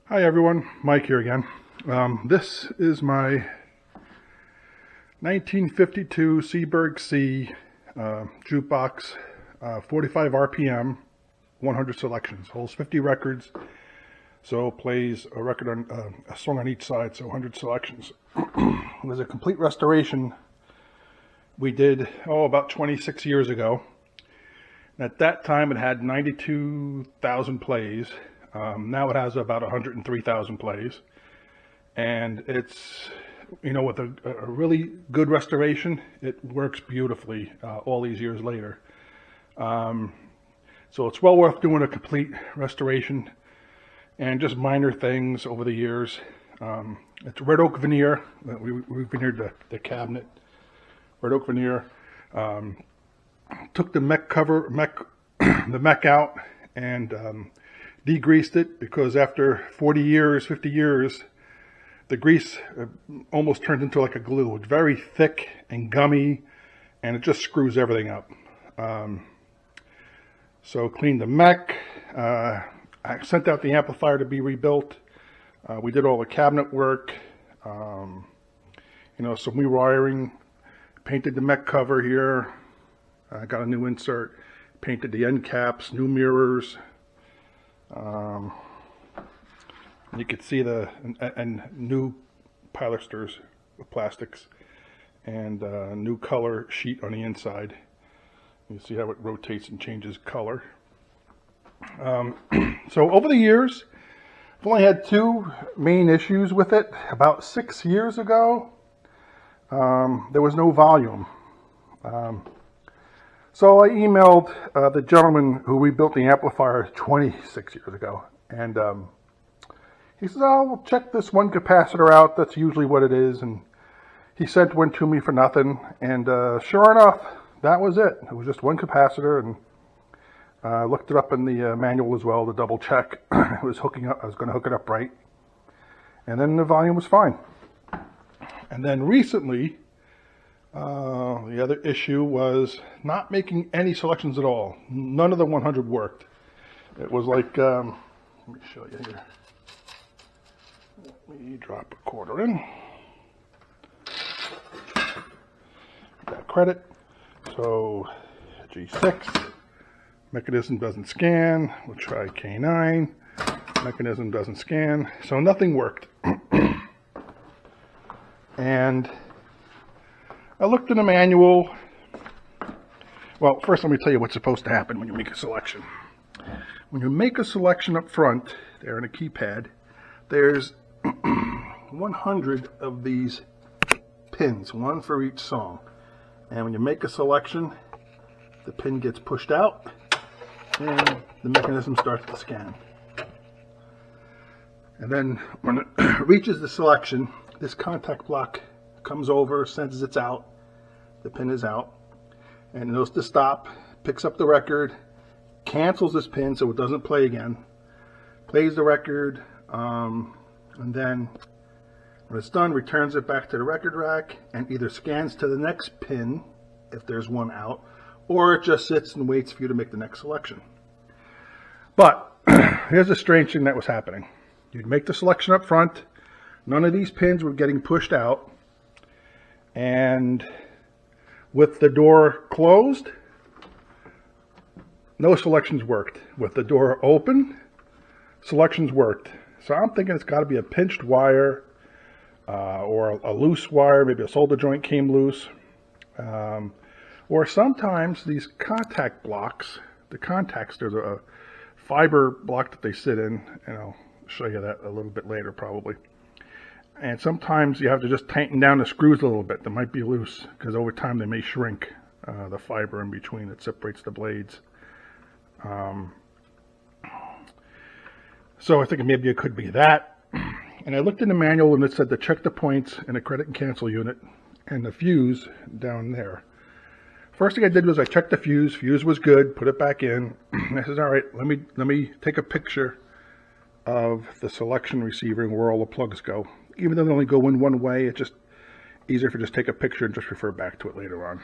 Hi everyone, Mike here again. This is my 1952 Seeburg C jukebox, 45 RPM, 100 selections, holds 50 records, so plays a record on a song on each side, so 100 selections. It was a complete restoration we did about 26 years ago. And at that time it had 92,000 plays. Now it has about 103,000 plays, and it's, with a really good restoration, it works beautifully all these years later. So it's well worth doing a complete restoration, and just minor things over the years. It's red oak veneer. We veneered the cabinet, red oak veneer. Took the mech cover, the mech out, and degreased it, because after 40 years, 50 years, the grease almost turns into like a glue. It's very thick and gummy, and it just screws everything up. So cleaned the mech. I sent out the amplifier to be rebuilt. We did all the cabinet work, some rewiring, painted the mech cover here. Got a new insert, painted the end caps, new mirrors. You could see and new pilasters with plastics, and new color sheet on the inside. You see how it rotates and changes color. So over the years, I've only had two main issues with it. About 6 years ago, there was no volume. So I emailed the gentleman who rebuilt the amplifier 26 years ago, and he says, "Oh, we'll check this one capacitor out. That's usually what it is." And he sent one to me for nothing, and sure enough, that was it. It was just one capacitor, and I looked it up in the manual as well to double check. It was hooking up. I was going to hook it up right, and then the volume was fine. And then recently, the other issue was not making any selections at all. None of the 100 worked. It was like, let me show you here. Let me drop a quarter in. Got credit. So G6. Mechanism doesn't scan. We'll try K9. Mechanism doesn't scan. So nothing worked. And I looked in the manual. Well, first let me tell you what's supposed to happen when you make a selection. When you make a selection up front, there in a keypad, there's 100 of these pins, one for each song. And when you make a selection, the pin gets pushed out, and the mechanism starts to scan. And then when it reaches the selection, this contact block comes over, senses it's out, the pin is out, and it knows to stop, picks up the record, cancels this pin so it doesn't play again, plays the record, and then when it's done, returns it back to the record rack and either scans to the next pin if there's one out, or it just sits and waits for you to make the next selection. But here's a strange thing that was happening. You'd make the selection up front, none of these pins were getting pushed out, and with the door closed, no selections worked. With the door open, selections worked. So I'm thinking it's got to be a pinched wire or a loose wire. Maybe a solder joint came loose. Or sometimes these contact blocks, the contacts, there's a fiber block that they sit in, and I'll show you that a little bit later probably. And sometimes you have to just tighten down the screws a little bit. They might be loose because over time they may shrink, the fiber in between that separates the blades. So I think maybe it could be that. And I looked in the manual and it said to check the points in a credit and cancel unit and the fuse down there. First thing I did was I checked the fuse. Fuse was good, put it back in. And I said, all right, let me take a picture of the selection receiver and where all the plugs go. Even though they only go in one way, it's just easier if you just take a picture and just refer back to it later on.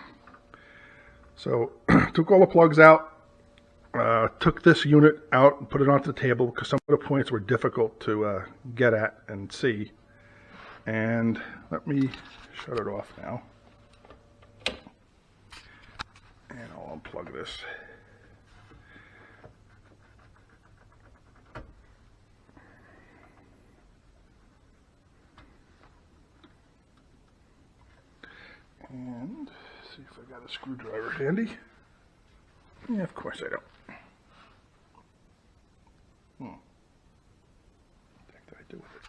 So took all the plugs out, took this unit out and put it onto the table because some of the points were difficult to get at and see. And let me shut it off now. And I'll unplug this. And see if I got a screwdriver handy. Yeah, of course I don't. What the heck did I do with it?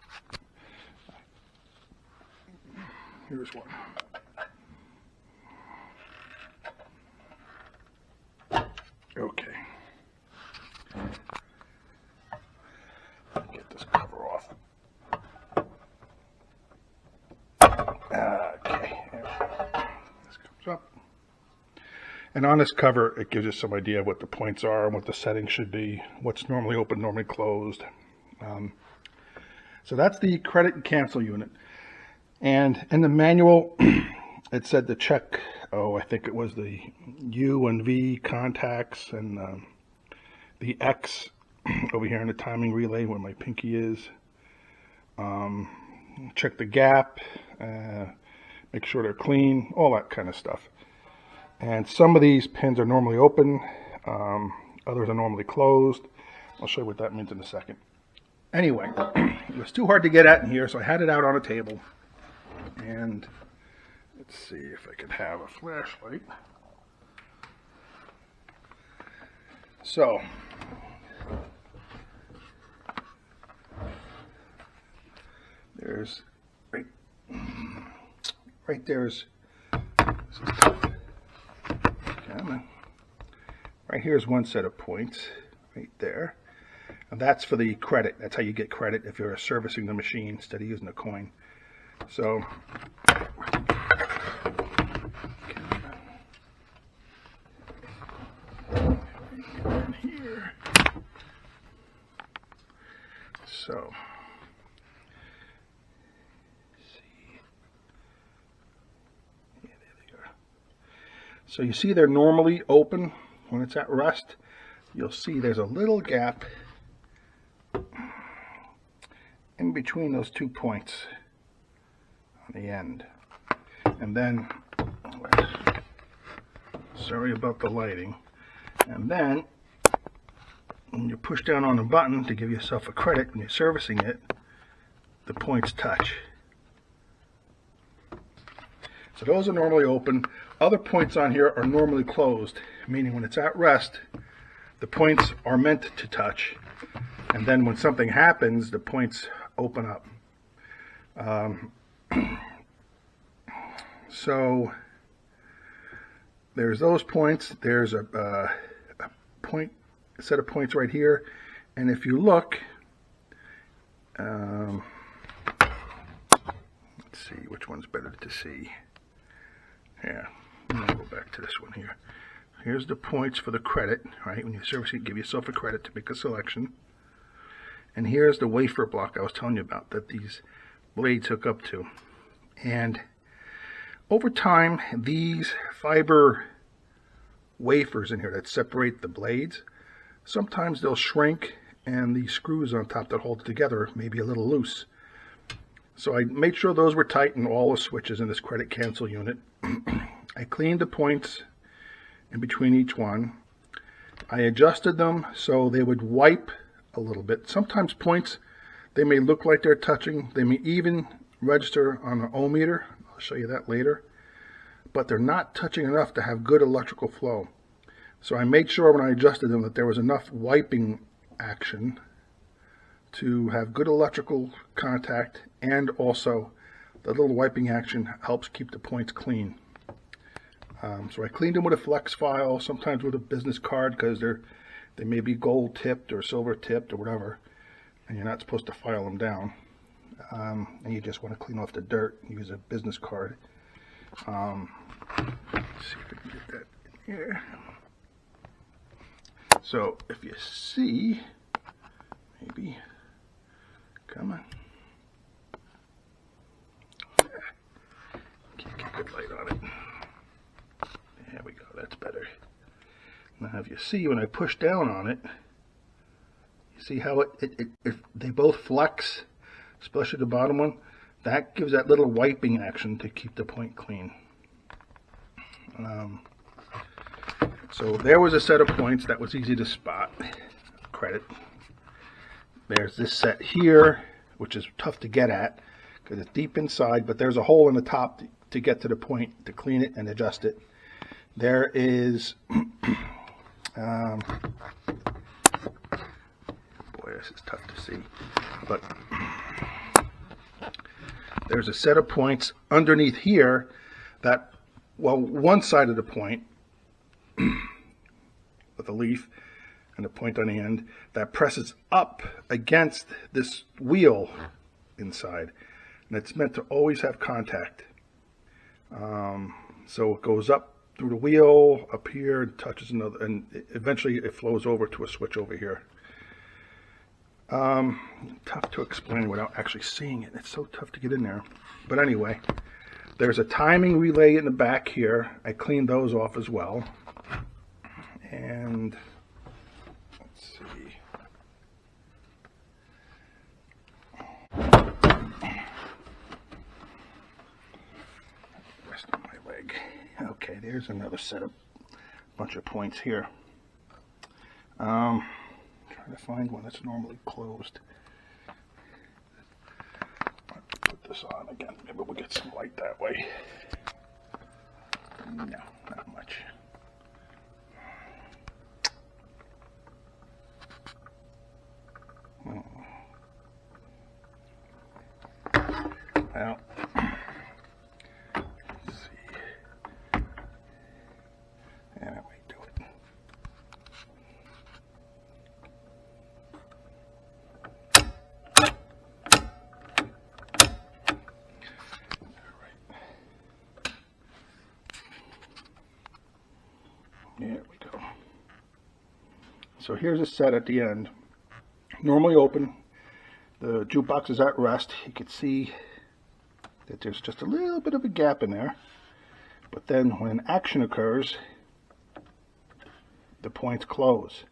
Here's one. Okay. Get this cover off. Okay. This comes up. And on this cover, it gives you some idea of what the points are and what the settings should be, what's normally open, normally closed. So that's the credit and cancel unit. And in the manual, it said to check, I think it was the U and V contacts and the X over here in the timing relay where my pinky is. Check the gap, make sure they're clean, all that kind of stuff. And some of these pins are normally open, others are normally closed. I'll show you what that means in a second. Anyway, it was too hard to get at in here, so I had it out on a table. And let's see if I could have a flashlight. So, there's, right there's, right here's one set of points, right there. And that's for the credit. That's how you get credit if you're servicing the machine instead of using a coin. So, here. So, see. Yeah, there they are. So you see they're normally open when it's at rest. You'll see there's a little gap in between those 2 points on the end. And then, sorry about the lighting, and then when you push down on the button to give yourself a credit when you're servicing it, the points touch. So those are normally open. Other points on here are normally closed, meaning when it's at rest, the points are meant to touch, and then when something happens, the points open up. So there's those points. There's a set of points right here, and if you look, let's see which one's better to see. Yeah, I'm gonna go back to this one here. Here's the points for the credit, right? When you're servicing, give yourself a credit to make a selection. And here's the wafer block I was telling you about that these blades hook up to. And over time, these fiber wafers in here that separate the blades, sometimes they'll shrink and the screws on top that hold it together may be a little loose. So I made sure those were tight in all the switches in this credit cancel unit. I cleaned the points in between each one. I adjusted them so they would wipe a little bit. Sometimes points, they may look like they're touching. They may even register on an ohm meter. I'll show you that later. But they're not touching enough to have good electrical flow. So I made sure when I adjusted them that there was enough wiping action to have good electrical contact, and also the little wiping action helps keep the points clean. So I cleaned them with a flex file, sometimes with a business card, because they may be gold tipped or silver tipped or whatever, and you're not supposed to file them down. And you just want to clean off the dirt and use a business card. Let's see if we can get that in here. So if you see, maybe, come on. Can't get good light on it. There we go, that's better. Now if you see when I push down on it, you see how they both flex, especially the bottom one. That gives that little wiping action to keep the point clean. So there was a set of points that was easy to spot. Credit. There's this set here, which is tough to get at because it's deep inside, but there's a hole in the top to get to the point to clean it and adjust it. There is, boy, this is tough to see, but there's a set of points underneath here that, well, one side of the point with a leaf and a point on the end that presses up against this wheel inside, and it's meant to always have contact. So it goes up through the wheel, up here, and touches another, and eventually it flows over to a switch over here. Tough to explain without actually seeing it. It's so tough to get in there. But anyway, there's a timing relay in the back here. I cleaned those off as well. And let's see. Rest of my leg. Okay, there's another set of bunch of points here. Trying to find one that's normally closed. Put this on again. Maybe we'll get some light that way. No, not much. Well, let's see. Yeah, that might do it. There we go. So here's a set at the end. Normally open. The jukebox is at rest. You can see that there's just a little bit of a gap in there. But then when action occurs, the points close.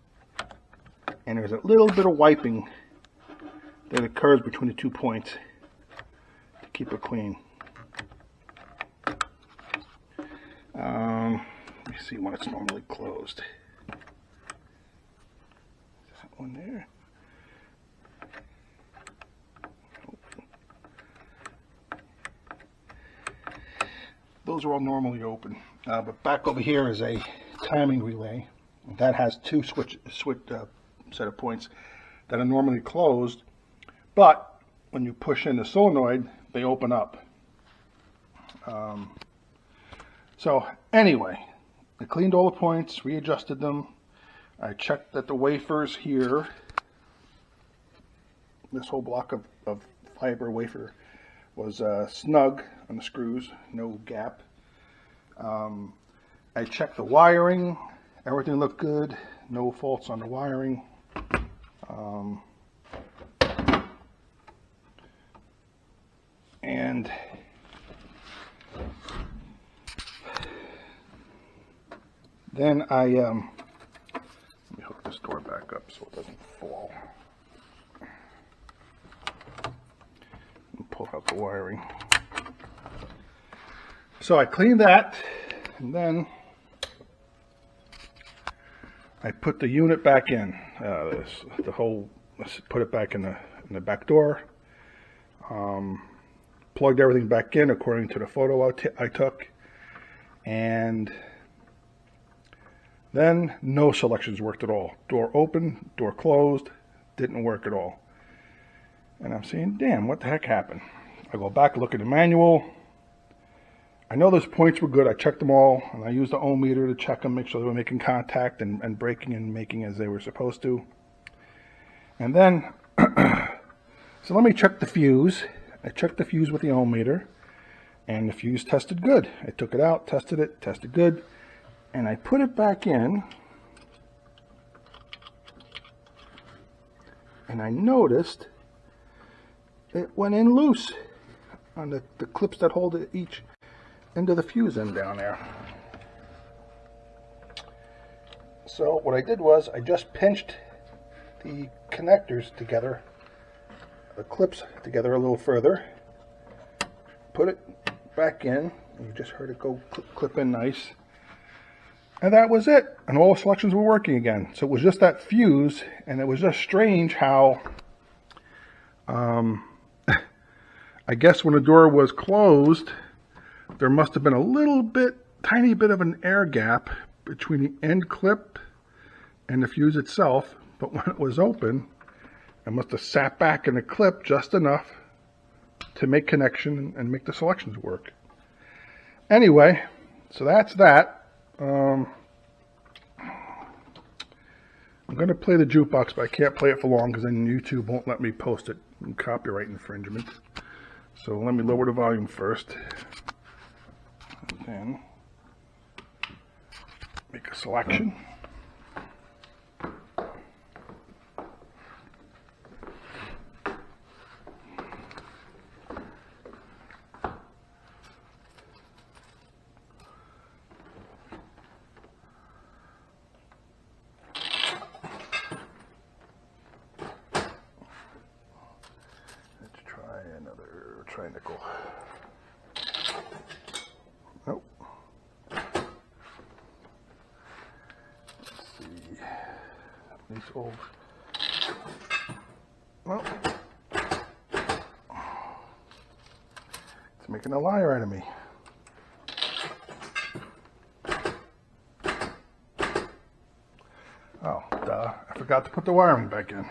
And there's a little bit of wiping that occurs between the 2 points to keep it clean. Let me see when it's normally closed. Is that one there? Those are all normally open, but back over here is a timing relay that has two set of points that are normally closed, but when you push in the solenoid, they open up. So anyway, I cleaned all the points, readjusted them. I checked that the wafers here, this whole block of fiber wafer, was snug on the screws, no gap. I checked the wiring, everything looked good, no faults on the wiring. And then I let me hook this door back up so it doesn't fall. Pull out the wiring. So I cleaned that, and then I put the unit back in. Let's put it back in the back door. Plugged everything back in according to the photo I took, and then no selections worked at all. Door open, door closed, didn't work at all. And I'm saying, damn, what the heck happened? I go back, look at the manual. I know those points were good. I checked them all, and I used the ohm meter to check them, make sure they were making contact and breaking and making as they were supposed to. And then, so let me check the fuse. I checked the fuse with the ohm meter, and the fuse tested good. I took it out, tested it, tested good, and I put it back in, and I noticed it went in loose on the clips that hold it each end of the fuse end down there. So what I did was I just pinched the connectors together, the clips together a little further, put it back in. You just heard it go clip in nice. And that was it. And all the selections were working again. So it was just that fuse, and it was just strange how, I guess when the door was closed, there must have been a little bit, tiny bit of an air gap between the end clip and the fuse itself. But when it was open, it must have sat back in the clip just enough to make connection and make the selections work. Anyway, so that's that. I'm going to play the jukebox, but I can't play it for long because then YouTube won't let me post it. Copyright infringement. So let me lower the volume first. And then make a selection. Another triangle. Nope. Let's see. These old. Well, it's making a liar out of me. Oh, duh. I forgot to put the wiring back in.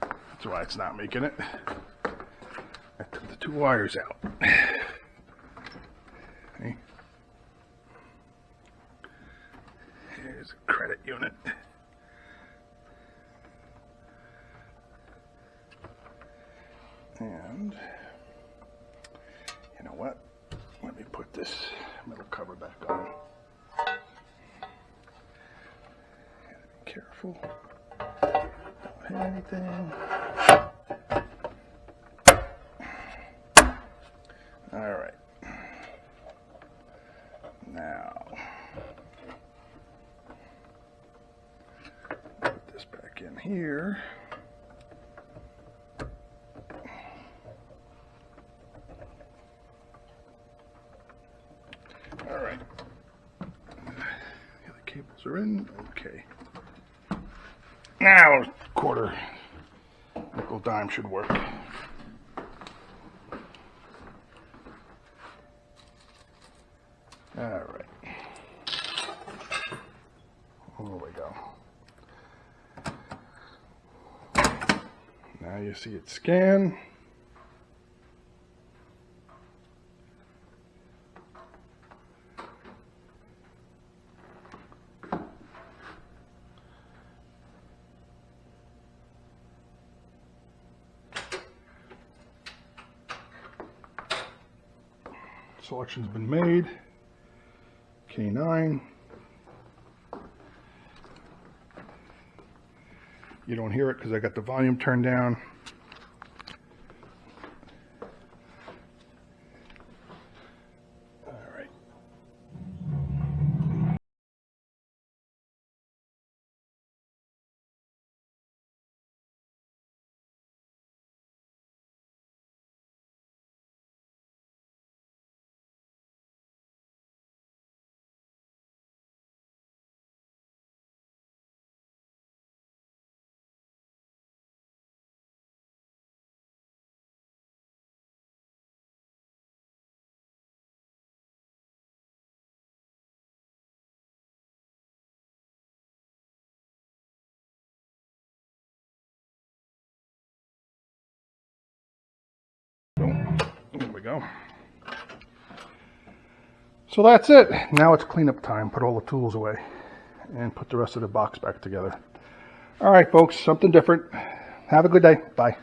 That's why it's not making it. I took the two wires out. Okay. Here's a credit unit. And you know what? Let me put this metal cover back on. Be careful. Don't hit anything. All right. Now, put this back in here. All right. The cables are in. Okay. Now, quarter nickel dime should work. All right, here we go. Now you see it scan. Selection's been made. K9. You don't hear it because I got the volume turned down. All right. There we go. So that's it. Now it's cleanup time. Put all the tools away and put the rest of the box back together. All right, folks, something different. Have a good day. Bye.